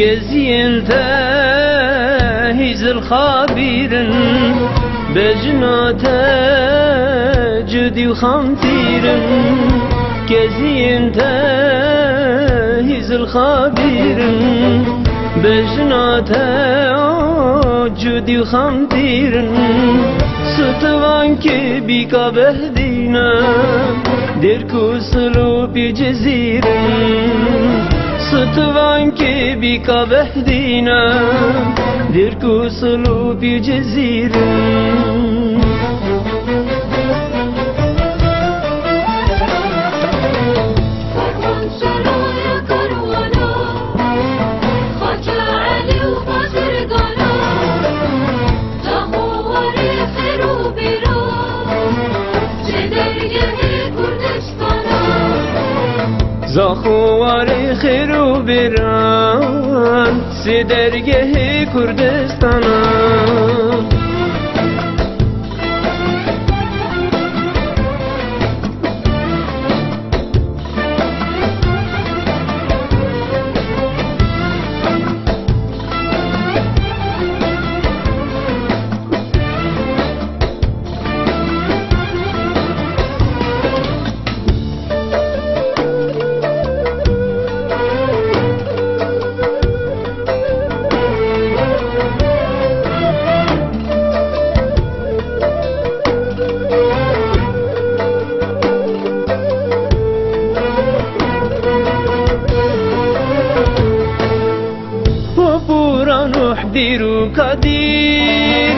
كزين تهيز الخابيرن بجنات جدي وخمتيرن كزين تهيز الخابيرن بجنات جدي وخمتيرن ستوان كي بيكا بهدينا دركو سلو بجزيرن ستوان كي بيكا بهدينا دركو سلو بجزيرن زاخوار خیر و بران سدرگه کردستان ديرو كدير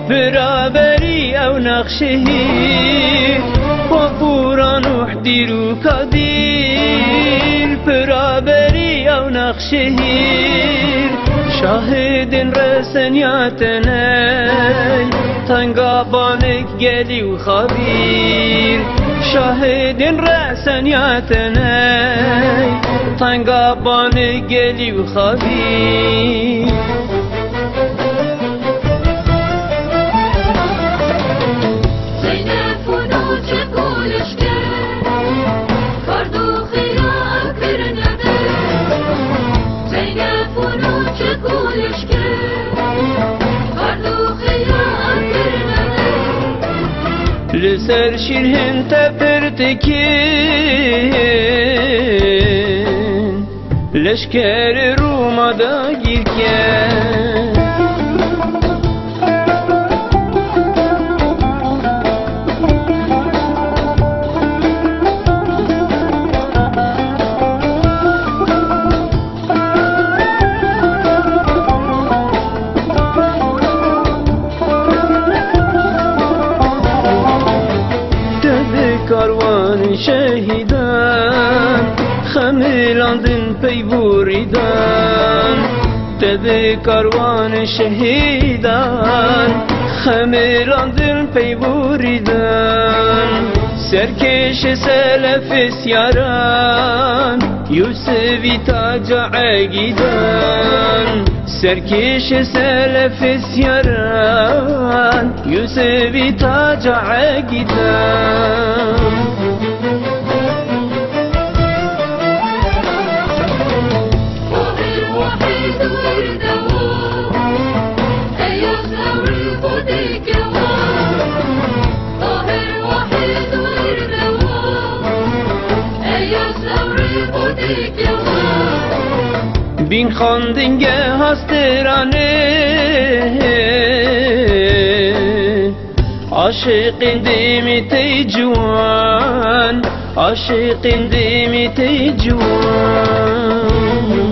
برابري أو نقشهير وقورا نحديرو كدير برابري أو نقشهير شاهد رسنياتني تنقابانك جلي وخبير شاهد رسنياتني تنقابانك جلي وخبير لسر شیرهن تپرتکن لشکر رومادا گیرکن کاروان شهیدان خمیلاندن پیبوریدان تبه کاروان شهیدان خمیلاندن پیبوریدان سرکش سلف سیاران یوسفی تاج عقیدان سرکش سلف سیاران یوسفی تاج عقیدان بین خواندنگه هسترانه عاشقین دیمی تی جوان عاشقین دیمی تی جوان